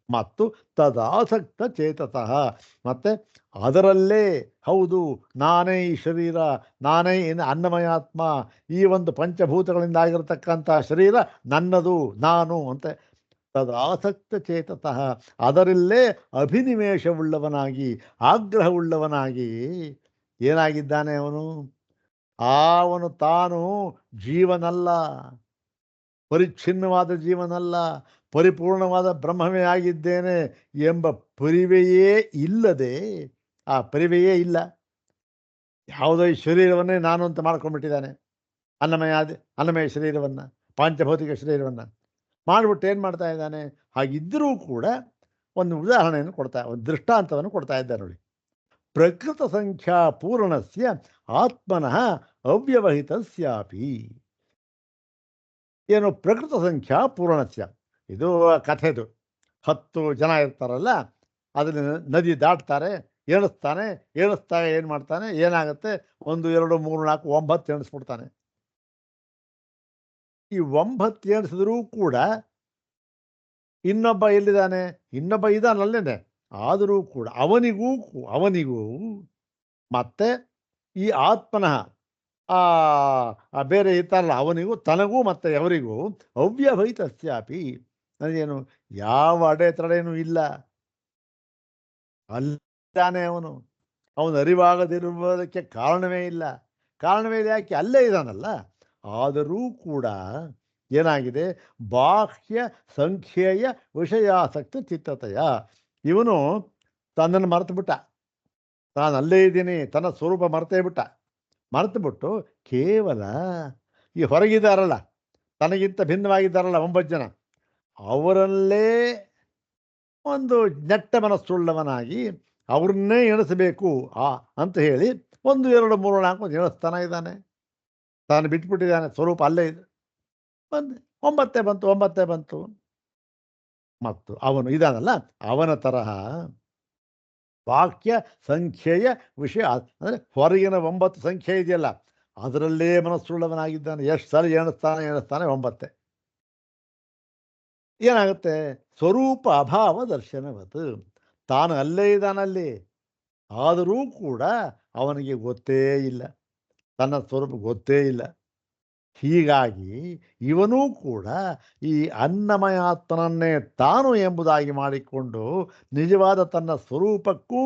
ಮತ್ತು ತದಾಸಕ್ತ ಚೇತತಃ, ಮತ್ತೆ ಅದರಲ್ಲೇ ಹೌದು ನಾನೇ ಈ ಶರೀರ, ನಾನೇ ಅನ್ನಮಯಾತ್ಮ, ಈ ಒಂದು ಪಂಚಭೂತಗಳಿಂದ ಆಗಿರತಕ್ಕಂಥ ಶರೀರ ನನ್ನದು, ನಾನು ಅಂತ ತದಾಸಕ್ತ ಚೇತತಃ, ಅದರಲ್ಲೇ ಅಭಿನಿವೇಶವುಳ್ಳವನಾಗಿ, ಆಗ್ರಹವುಳ್ಳವನಾಗಿ ಏನಾಗಿದ್ದಾನೆ ಅವನು? ಅವನು ತಾನು ಜೀವನಲ್ಲ, ಪರಿಚ್ಛಿನ್ನವಾದ ಜೀವನಲ್ಲ, ಪರಿಪೂರ್ಣವಾದ ಬ್ರಹ್ಮವೇ ಆಗಿದ್ದೇನೆ ಎಂಬ ಪರಿವೆಯೇ ಇಲ್ಲದೆ, ಆ ಪರಿವೆಯೇ ಇಲ್ಲ. ಯಾವುದೋ ಈ ಶರೀರವನ್ನೇ ನಾನು ಅಂತ ಮಾಡ್ಕೊಂಡ್ಬಿಟ್ಟಿದ್ದಾನೆ. ಅನ್ನಮಯ ಶರೀರವನ್ನು, ಪಾಂಚಭೌತಿಕ ಶರೀರವನ್ನು ಮಾಡಿಬಿಟ್ಟು ಏನು ಮಾಡ್ತಾ ಇದ್ದಾನೆ? ಹಾಗಿದ್ದರೂ ಕೂಡ ಒಂದು ಉದಾಹರಣೆಯನ್ನು ಕೊಡ್ತಾ, ಒಂದು ದೃಷ್ಟಾಂತವನ್ನು ಕೊಡ್ತಾ ಇದ್ದಾರೆ ನೋಡಿ. ಪ್ರಕೃತ ಸಂಖ್ಯಾ ಪೂರ್ಣಸ್ಯ ಆತ್ಮನಃ ಅವ್ಯವಹಿತಸ್ಯಾಪಿ. ಏನು ಪ್ರಕೃತ ಸಂಖ್ಯಾ ಪೂರ್ಣಸ್ಯ? ಇದು ಕಥೆದು. 10 ಜನ ಇರ್ತಾರಲ್ಲ, ಅದನ್ನು ನದಿ ದಾಟ್ತಾರೆ, ಏಣಿಸ್ತಾಗ ಏನು ಮಾಡ್ತಾನೆ, ಏನಾಗುತ್ತೆ? 1 2 3 4 9 ಎಣಿಸ್ಬಿಡ್ತಾನೆ. ಈ 9 ಎಣಿಸಿದ್ರೂ ಕೂಡ ಇನ್ನೊಬ್ಬ ಎಲ್ಲಿದ್ದಾನೆ? ಇನ್ನೊಬ್ಬ ಇದಾನಲ್ಲೇನೆ. ಆದರೂ ಕೂಡ ಅವನಿಗೂ ಮತ್ತೆ ಈ ಆತ್ಮನಃ ಬೇರೆ ಇರ್ತಾರಲ್ಲ, ಅವನಿಗೂ ತನಗೂ ಮತ್ತು ಅವರಿಗೂ ಅವ್ಯವಹಿತಸ್ಯಾಪಿ, ಅದೇನು ಯಾವ ಅಡೆತಡೆಯೂ ಇಲ್ಲ, ಅಲ್ಲಿದ್ದಾನೆ ಅವನು. ಅವನು ಅರಿವಾಗದಿರುವುದಕ್ಕೆ ಕಾರಣವೇ ಇಲ್ಲ. ಯಾಕೆ? ಅಲ್ಲೇ ಇದ್ದಾನಲ್ಲ. ಆದರೂ ಕೂಡ ಏನಾಗಿದೆ? ಬಾಹ್ಯ ಸಂಖ್ಯೆಯ ವಿಷಯಾಸಕ್ತ ಚಿತ್ತತೆಯ, ಇವನು ತನ್ನನ್ನು ಮರೆತುಬಿಟ್ಟ, ನಾನು ಅಲ್ಲೇ ಇದ್ದೀನಿ, ತನ್ನ ಸ್ವರೂಪ ಮರೆತುಬಿಟ್ಟು ಕೇವಲ ಈ ಹೊರಗಿದ್ದಾರಲ್ಲ, ತನಗಿಂತ ಭಿನ್ನವಾಗಿದ್ದಾರಲ್ಲ 9 ಜನ, ಅವರಲ್ಲೇ ಒಂದು ನೆಟ್ಟ ಮನಸ್ಸುಳ್ಳವನಾಗಿ ಅವ್ರನ್ನೇ ಎಣಿಸಬೇಕು ಅಂತ ಹೇಳಿ 1 2 3 4 ಎಣಿಸ್ತಾನೆ ಇದ್ದಾನೆ. ತಾನು ಬಿಟ್ಬಿಟ್ಟಿದ್ದಾನೆ, ಸ್ವರೂಪ ಅಲ್ಲೇ ಇದೆ. ಬಂದು 9 ಬಂತು. ಮತ್ತು ಅವನು ಇದಾನಲ್ಲ, ಅವನ ತರಹ ವಾಕ್ಯ ಸಂಖ್ಯೆಯ ವಿಷಯ ಅಂದರೆ ಹೊರಗಿನ 9 ಸಂಖ್ಯೆ ಇದೆಯಲ್ಲ, ಅದರಲ್ಲೇ ಮನಸ್ಸುಳ್ಳವನಾಗಿದ್ದಾನೆ. ಎಷ್ಟು ಸಲ ಎಣಿಸ್ತಾನೆ 9. ಏನಾಗುತ್ತೆ? ಸ್ವರೂಪ ಅಭಾವ ದರ್ಶನವತ್ತು. ತಾನು ಅಲ್ಲೇ ಇದ್ದಾನಲ್ಲಿ, ಆದರೂ ಕೂಡ ಅವನಿಗೆ ಗೊತ್ತೇ ಇಲ್ಲ, ತನ್ನ ಸ್ವರೂಪ ಗೊತ್ತೇ ಇಲ್ಲ. ಹೀಗಾಗಿ ಇವನೂ ಕೂಡ ಈ ಅನ್ನಮಯಾತ್ಮನನ್ನೇ ತಾನು ಎಂಬುದಾಗಿ ಮಾಡಿಕೊಂಡು ನಿಜವಾದ ತನ್ನ ಸ್ವರೂಪಕ್ಕೂ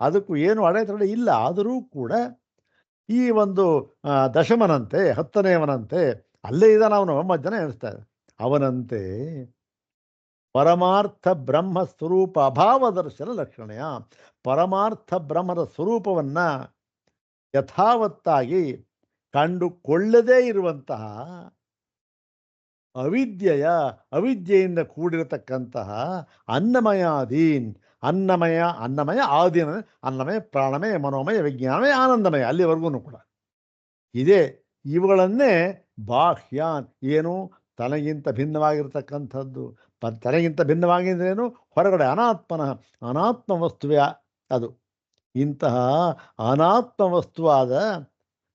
ಅದಕ್ಕೂ ಏನು ಅಡೆತಡೆ ಇಲ್ಲ. ಆದರೂ ಕೂಡ ಈ ಒಂದು ದಶಮನಂತೆ, 10ನೇವನಂತೆ ಅಲ್ಲೇ ಇದ್ದಾನೆ ಅವನು. 9 ಜನ ಎಣಿಸ್ತಾರೆ. ಅವನಂತೆ ಪರಮಾರ್ಥ ಬ್ರಹ್ಮ ಸ್ವರೂಪ ಅಭಾವ ದರ್ಶನ ಲಕ್ಷಣೆಯ, ಪರಮಾರ್ಥ ಬ್ರಹ್ಮದ ಸ್ವರೂಪವನ್ನು ಯಥಾವತ್ತಾಗಿ ಕಂಡುಕೊಳ್ಳದೇ ಇರುವಂತಹ ಅವಿದ್ಯೆಯಿಂದ ಕೂಡಿರತಕ್ಕಂತಹ ಅನ್ನಮಯ ಆದೀನ, ಅನ್ನಮಯ, ಪ್ರಾಣಮಯ, ಮನೋಮಯ, ವಿಜ್ಞಾನಮಯ, ಆನಂದಮಯ, ಅಲ್ಲಿವರೆಗೂ ಕೂಡ ಇದೆ. ಇವುಗಳನ್ನೇ ಬಾಹ್ಯಾನ್, ಏನು ತನಗಿಂತ ಭಿನ್ನವಾಗಿರ್ತಕ್ಕಂಥದ್ದು. ತನಗಿಂತ ಭಿನ್ನವಾಗಿಂದ್ರೇನು? ಹೊರಗಡೆ ಅನಾತ್ಮ ವಸ್ತುವೇ ಅದು. ಇಂತಹ ಅನಾತ್ಮ ವಸ್ತುವಾದ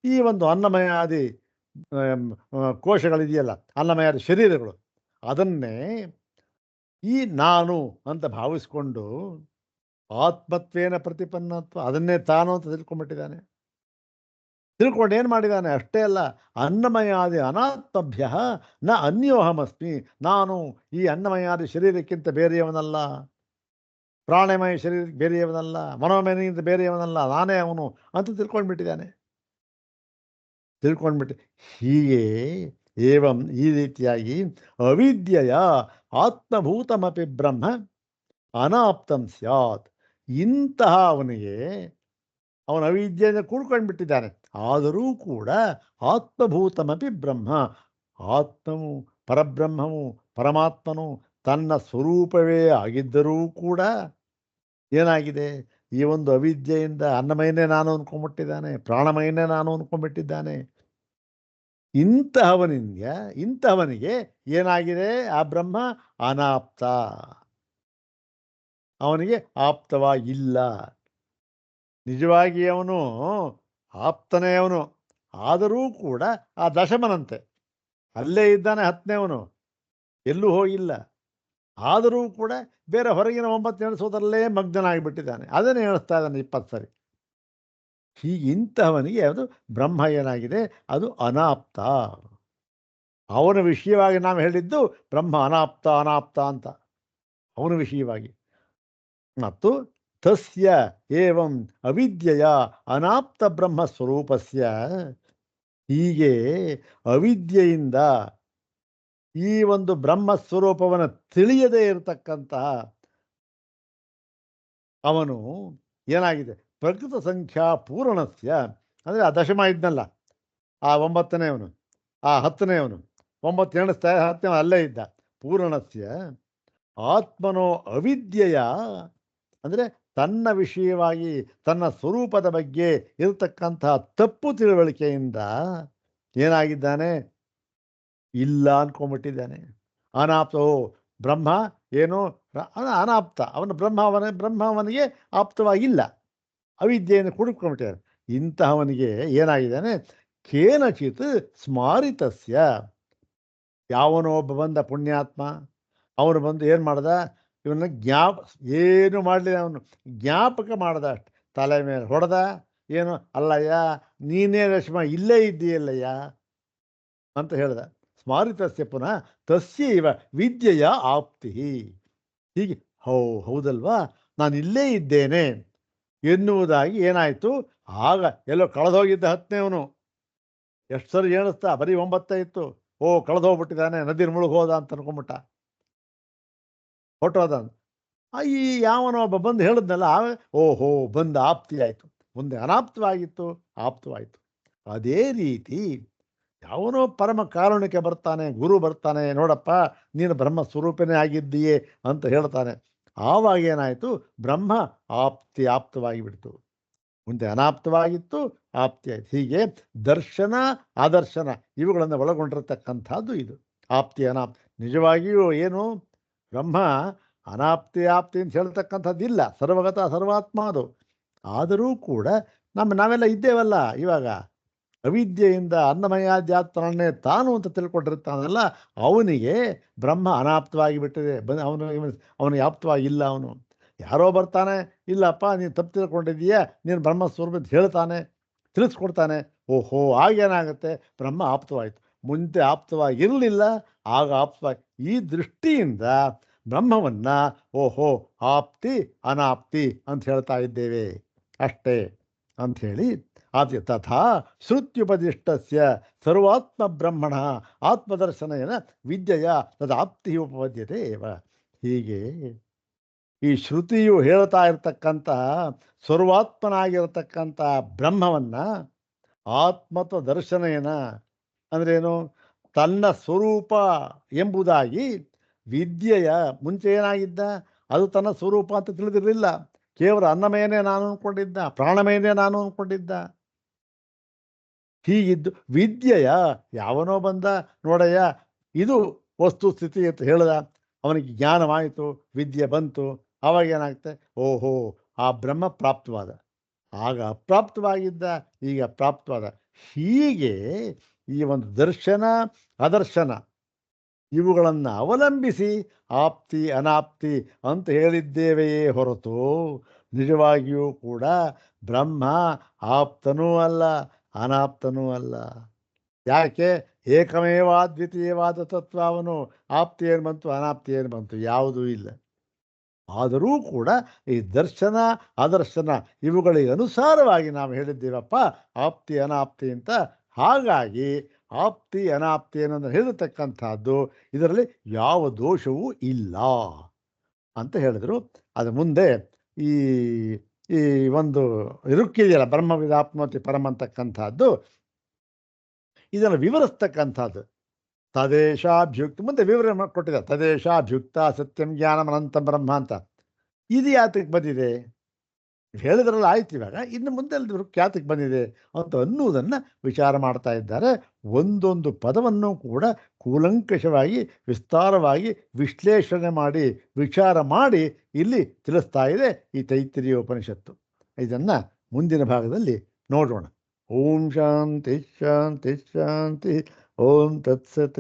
ಈ ಒಂದು ಅನ್ನಮಯಾದಿ ಕೋಶಗಳಿದೆಯಲ್ಲ, ಅನ್ನಮಯಾದಿ ಶರೀರಗಳು, ಅದನ್ನೇ ಈ ನಾನು ಅಂತ ಭಾವಿಸ್ಕೊಂಡು ಆತ್ಮತ್ವೇನ ಪ್ರತಿಪನ್ನತ್ವ, ಅದನ್ನೇ ತಾನು ಅಂತ ತಿಳ್ಕೊಂಡ್ಬಿಟ್ಟಿದ್ದಾನೆ. ತಿಳ್ಕೊಂಡು ಏನು ಮಾಡಿದ್ದಾನೆ? ಅಷ್ಟೇ ಅಲ್ಲ, ಅನ್ನಮಯಾದಿ ಅನಾತ್ಮಭ್ಯ ನ ಅನ್ಯೋಹಮಸ್ಮಿ, ನಾನು ಈ ಅನ್ನಮಯಾದಿ ಶರೀರಕ್ಕಿಂತ ಬೇರೆಯವನಲ್ಲ, ಪ್ರಾಣಮಯ ಶರೀರಕ್ಕೆ ಬೇರೆಯವನಲ್ಲ, ಮನೋಮಯನಿಗಿಂತ ಬೇರೆಯವನಲ್ಲ, ನಾನೇ ಅವನು ಅಂತ ತಿಳ್ಕೊಂಡ್ಬಿಟ್ಟಿದ್ದಾನೆ. ಹೀಗೆ ಏವಂ, ಈ ರೀತಿಯಾಗಿ ಅವಿದ್ಯೆಯ ಆತ್ಮಭೂತಮಪಿ ಬ್ರಹ್ಮ ಅನಾಪ್ತಂ ಸ್ಯಾತ್. ಇಂತಹ ಅವನಿಗೆ ಅವನ ಅವಿದ್ಯೆಯಿಂದ ಕೂಡ್ಕೊಂಡ್ಬಿಟ್ಟಿದ್ದಾನೆ. ಆದರೂ ಕೂಡ ಆತ್ಮಭೂತಮಪಿ ಬ್ರಹ್ಮ, ಆತ್ಮವು, ಪರಬ್ರಹ್ಮವು, ಪರಮಾತ್ಮನು ತನ್ನ ಸ್ವರೂಪವೇ ಆಗಿದ್ದರೂ ಕೂಡ ಏನಾಗಿದೆ, ಈ ಒಂದು ಅವಿದ್ಯೆಯಿಂದ ಅನ್ನಮಯನೇ ನಾನು ಅಂದ್ಕೊಂಡ್ಬಿಟ್ಟಿದ್ದಾನೆ, ಪ್ರಾಣಮಯನೇ ನಾನು ಅಂದ್ಕೊಂಡ್ಬಿಟ್ಟಿದ್ದಾನೆ. ಇಂತಹವನಿಗೆ ಏನಾಗಿದೆ, ಆ ಬ್ರಹ್ಮ ಅನಾಪ್ತ, ಅವನಿಗೆ ಆಪ್ತವಾಗಿಲ್ಲ. ನಿಜವಾಗಿ ಅವನು ಆಪ್ತನೇ ಅವನು, ಆದರೂ ಕೂಡ ಆ ದಶಮನಂತೆ ಅಲ್ಲೇ ಇದ್ದಾನೆ, ಹತ್ತನೇವನು ಎಲ್ಲೂ ಹೋಗಿಲ್ಲ. ಆದರೂ ಕೂಡ ಬೇರೆ ಹೊರಗಿನ 9 ಎಣಿಸೋದರಲ್ಲೇ ಮಗ್ನನಾಗಿಬಿಟ್ಟಿದ್ದಾನೆ. ಅದನ್ನೇ ಹೇಳಿಸ್ತಾ ಇದ್ದಾನೆ 20 ಸರಿ. ಹೀಗಿಂತಹವನಿಗೆ ಅದು ಬ್ರಹ್ಮ ಏನಾಗಿದೆ, ಅದು ಅನಾಪ್ತ. ಅವನ ವಿಷಯವಾಗಿ ನಾವು ಹೇಳಿದ್ದು ಬ್ರಹ್ಮ ಅನಾಪ್ತ ಅನಾಪ್ತ ಅಂತ, ಅವನ ವಿಷಯವಾಗಿ. ಮತ್ತು ತಸ್ಯ ಏವಂ ಅವಿದ್ಯೆಯ ಅನಾಪ್ತ ಬ್ರಹ್ಮ ಸ್ವರೂಪಸ್ಯ, ಹೀಗೆ ಅವಿದ್ಯೆಯಿಂದ ಈ ಒಂದು ಬ್ರಹ್ಮ ಸ್ವರೂಪವನ್ನು ತಿಳಿಯದೇ ಇರತಕ್ಕಂತಹ ಅವನು ಏನಾಗಿದೆ, ಪ್ರಕೃತ ಸಂಖ್ಯಾ ಪೂರ್ಣಸ್ಯ, ಅಂದರೆ ಆ ದಶಮ ಇದ್ನಲ್ಲ, ಆ 9ನೇವನು, ಆ 10ನೇವನು, 9 ಎಣಿಸ್ತಾ 10ನೇ ಅಲ್ಲೇ ಇದ್ದ, ಪೂರ್ಣಸ್ಯ ಆತ್ಮನೋ ಅವಿದ್ಯೆಯ, ಅಂದರೆ ತನ್ನ ವಿಷಯವಾಗಿ ತನ್ನ ಸ್ವರೂಪದ ಬಗ್ಗೆ ಇರತಕ್ಕಂತಹ ತಪ್ಪು ತಿಳುವಳಿಕೆಯಿಂದ ಏನಾಗಿದ್ದಾನೆ, ಇಲ್ಲ ಅಂದ್ಕೊಂಡ್ಬಿಟ್ಟಿದ್ದಾನೆ. ಅನಾಪ್ತ, ಬ್ರಹ್ಮ ಏನು ಅನಾಪ್ತ, ಬ್ರಹ್ಮ ಅವನಿಗೆ ಆಪ್ತವಾಗಿಲ್ಲ, ಅವಿದ್ಯೆಯನ್ನು ಕುಡುಕೊಂಡ್ಬಿಟ್ಟಿದ್ದಾನೆ. ಇಂತಹವನಿಗೆ ಏನಾಗಿದ್ದಾನೆ, ಕೇನಚಿತ್ ಸ್ಮಾರಿತಸ್ಯ, ಯಾವನೋ ಒಬ್ಬ ಬಂದ ಪುಣ್ಯಾತ್ಮ, ಅವನು ಬಂದು ಏನು ಮಾಡ್ದ, ಇವನ್ನ ಏನು ಮಾಡಲಿಲ್ಲ, ಅವನು ಜ್ಞಾಪಕ ಮಾಡ್ದ ಅಷ್ಟೆ, ತಲೆ ಮೇಲೆ ಹೊಡೆದ, ಏನು ಅಲ್ಲಯ್ಯ ನೀನೇ ರಶ್ಮ ಇಲ್ಲೇ ಇದ್ದೀಯಲ್ಲಯ್ಯ ಅಂತ ಹೇಳ್ದ. ಸ್ಮಾರಿತಸ್ಯ ಪುನಃ ತಸ್ಯ ಇವ ವಿದ್ಯೆಯ ಆಪ್ತಿ, ಹೀಗೆ ಹೌದಲ್ವಾ, ನಾನು ಇಲ್ಲೇ ಇದ್ದೇನೆ ಎನ್ನುವುದಾಗಿ ಏನಾಯಿತು. ಆಗ ಎಲ್ಲೋ ಕಳೆದೋಗಿದ್ದ 10ನೇವನು ಎಷ್ಟು ಸರಿ ಏಣಿಸ್ತಾ, ಬರೀ 9 ಇತ್ತು. ಕಳೆದೋಗ್ಬಿಟ್ಟಿದ್ದಾನೆ, ನದಿ ಮುಳುಗೋದ ಅಂತ ಅನ್ಕೊಂಬಿಟ್ಟ, ಹೊಟ್ಟೋದ. ಈ ಯಾವನೋ ಒಬ್ಬ ಬಂದು ಹೇಳಿದ್ನಲ್ಲ, ಓಹೋ ಬಂದು ಆಪ್ತಿ ಆಯಿತು. ಮುಂದೆ ಅನಾಪ್ತವಾಗಿತ್ತು, ಆಪ್ತವಾಯಿತು. ಅದೇ ರೀತಿ ಯಾವನೋ ಪರಮ ಕಾರುಣಿಕೆ ಬರ್ತಾನೆ, ಗುರು ಬರ್ತಾನೆ, ನೋಡಪ್ಪ ನೀನು ಬ್ರಹ್ಮ ಸ್ವರೂಪನೇ ಆಗಿದ್ದೀಯೇ ಅಂತ ಹೇಳ್ತಾನೆ. ಆವಾಗ ಏನಾಯಿತು, ಬ್ರಹ್ಮ ಆಪ್ತವಾಗಿ ಬಿಡ್ತು. ಮುಂದೆ ಅನಾಪ್ತವಾಗಿತ್ತು, ಆಪ್ತಿ ಆಯಿತು. ಹೀಗೆ ದರ್ಶನ ಆದರ್ಶನ ಇವುಗಳನ್ನು ಒಳಗೊಂಡಿರತಕ್ಕಂಥದ್ದು ಇದು ಆಪ್ತಿ ಅನಾಪ್ತಿ. ನಿಜವಾಗಿಯೂ ಏನು, ಬ್ರಹ್ಮ ಅನಾಪ್ತಿ ಆಪ್ತಿ ಅಂತ ಹೇಳ್ತಕ್ಕಂಥದ್ದಿಲ್ಲ, ಸರ್ವಗತ ಸರ್ವಾತ್ಮ ಅದು. ಆದರೂ ಕೂಡ ನಾವೆಲ್ಲ ಇದ್ದೇವಲ್ಲ, ಇವಾಗ ಅವಿದ್ಯೆಯಿಂದ ಅನ್ನಮಯಾಧ್ಯಾತ್ಮನೇ ತಾನು ಅಂತ ತಿಳ್ಕೊಂಡಿರ್ತಾನಲ್ಲ, ಅವನಿಗೆ ಬ್ರಹ್ಮ ಅನಾಪ್ತವಾಗಿ ಬಿಟ್ಟಿದೆ, ಅವನಿಗೆ ಆಪ್ತವಾಗಿಲ್ಲ. ಅವನು ಯಾರೋ ಬರ್ತಾನೆ, ಇಲ್ಲಪ್ಪ ನೀನು ತಪ್ಪು ತಿಳ್ಕೊಂಡಿದ್ದೀಯಾ, ನೀನು ಬ್ರಹ್ಮ ಸ್ವರೂಪ ಅಂತ ಹೇಳ್ತಾನೆ, ತಿಳಿಸ್ಕೊಡ್ತಾನೆ. ಓಹೋ ಆಗೇನಾಗುತ್ತೆ, ಬ್ರಹ್ಮ ಆಪ್ತವಾಯಿತು. ಮುಂದೆ ಆಪ್ತವಾಗಿರಲಿಲ್ಲ, ಆಗ ಆಪ್ತವಾಗಿ. ಈ ದೃಷ್ಟಿಯಿಂದ ಬ್ರಹ್ಮವನ್ನು ಓಹೋ ಆಪ್ತಿ ಅನಾಪ್ತಿ ಅಂತ ಹೇಳ್ತಾ ಇದ್ದೇವೆ ಅಷ್ಟೇ ಅಂಥೇಳಿ. ಆಪ್ತಿ ತಥಾ ಶ್ರುತ್ಯುಪದಿಷ್ಟಸ್ಯ ಸರ್ವಾತ್ಮ ಬ್ರಹ್ಮಣ ಆತ್ಮದರ್ಶನೇನ ವಿದ್ಯೆಯ ತದಾಪ್ತಿ ಉಪಪದ್ಯತೆ ಏವ. ಹೀಗೆ ಈ ಶ್ರುತಿಯು ಹೇಳ್ತಾ ಇರತಕ್ಕಂತಹ ಸರ್ವಾತ್ಮನಾಗಿರತಕ್ಕಂತಹ ಬ್ರಹ್ಮವನ್ನು ಆತ್ಮತ್ವ ದರ್ಶನೇನ ಅಂದ್ರೇನು, ತನ್ನ ಸ್ವರೂಪ ಎಂಬುದಾಗಿ ವಿದ್ಯೆಯ, ಮುಂಚೆ ಏನಾಗಿದ್ದ, ಅದು ತನ್ನ ಸ್ವರೂಪ ಅಂತ ತಿಳಿದಿರಲಿಲ್ಲ, ಕೇವಲ ಅನ್ನಮಯನೇ ನಾನು ಅಂದ್ಕೊಂಡಿದ್ದ, ಪ್ರಾಣಮಯನೇ ನಾನು ಅಂದ್ಕೊಂಡಿದ್ದ. ಹೀಗಿದ್ದು ವಿದ್ಯೆಯ, ಯಾವನೋ ಬಂದ ನೋಡಯ್ಯ ಇದು ವಸ್ತುಸ್ಥಿತಿ ಅಂತ ಹೇಳ್ದ, ಅವನಿಗೆ ಜ್ಞಾನವಾಯಿತು, ವಿದ್ಯೆ ಬಂತು, ಆವಾಗ ಏನಾಗುತ್ತೆ, ಓಹೋ ಆ ಬ್ರಹ್ಮ ಪ್ರಾಪ್ತವಾದ. ಆಗ ಅಪ್ರಾಪ್ತವಾಗಿದ್ದ, ಈಗ ಪ್ರಾಪ್ತವಾದ. ಹೀಗೆ ಈ ಒಂದು ದರ್ಶನ ಅದರ್ಶನ ಇವುಗಳನ್ನು ಅವಲಂಬಿಸಿ ಆಪ್ತಿ ಅನಾಪ್ತಿ ಅಂತ ಹೇಳಿದ್ದೇವೆಯೇ ಹೊರತು ನಿಜವಾಗಿಯೂ ಕೂಡ ಬ್ರಹ್ಮ ಆಪ್ತನೂ ಅಲ್ಲ ಅನಾಪ್ತನೂ ಅಲ್ಲ. ಯಾಕೆ, ಏಕಮೇವಾದ್ವಿತೀಯವಾದ ತತ್ವ ಅವನು. ಆಪ್ತಿ ಏನು ಬಂತು, ಅನಾಪ್ತಿ ಏನು ಬಂತು, ಯಾವುದೂ ಇಲ್ಲ. ಆದರೂ ಕೂಡ ಈ ದರ್ಶನ ಅದರ್ಶನ ಇವುಗಳಿಗೆ ಅನುಸಾರವಾಗಿ ನಾವು ಹೇಳಿದ್ದೀವಪ್ಪ ಆಪ್ತಿ ಅನಾಪ್ತಿ ಅಂತ. ಹಾಗಾಗಿ ಆಪ್ತಿ ಅನಾಪ್ತಿ ಅನ್ನೋದನ್ನು ಹೇಳಿರ್ತಕ್ಕಂಥದ್ದು ಇದರಲ್ಲಿ ಯಾವ ದೋಷವೂ ಇಲ್ಲ ಅಂತ ಹೇಳಿದರು. ಅದು ಮುಂದೆ ಈ ಈ ಒಂದು ಇರುಕ್ಕಿದೆಯಲ್ಲ, ಬ್ರಹ್ಮವಿದಾಪ್ನೋತಿ ಪರಮ ಅಂತಕ್ಕಂಥದ್ದು, ಇದನ್ನು ವಿವರಿಸ್ತಕ್ಕಂಥದ್ದು. ತದೇಶಾಭ್ಯುಕ್ತ ಮುಂದೆ ವಿವರಣೆ ಕೊಟ್ಟಿದ್ದಾರೆ. ತದೇಶಾಭ್ಯುಕ್ತ ಸತ್ಯಂ ಜ್ಞಾನಂ ಅನಂತಂ ಬ್ರಹ್ಮ ಅಂತ. ಇದು ಯಾತಕ್ಕೆ ಬಂದಿದೆ? ಹೇಳಿದ್ರಲ್ಲ ಆಯ್ತು, ಇವಾಗ ಇನ್ನು ಮುಂದೆ ಯಾತಕ್ಕೆ ಬಂದಿದೆ ಅಂತ ಅನ್ನುವುದನ್ನು ವಿಚಾರ ಮಾಡ್ತಾ ಇದ್ದಾರೆ. ಒಂದೊಂದು ಪದವನ್ನು ಕೂಡ ಕೂಲಂಕಷವಾಗಿ ವಿಸ್ತಾರವಾಗಿ ವಿಶ್ಲೇಷಣೆ ಮಾಡಿ ವಿಚಾರ ಮಾಡಿ ಇಲ್ಲಿ ತಿಳಿಸ್ತಾ ಇದೆ ಈ ತೈತ್ತಿರೀಯ ಉಪನಿಷತ್ತು. ಇದನ್ನು ಮುಂದಿನ ಭಾಗದಲ್ಲಿ ನೋಡೋಣ. ಓಂ ಶಾಂತಿ ಶಾಂತಿ ಶಾಂತಿ. ಓಂ ತತ್ಸತ್.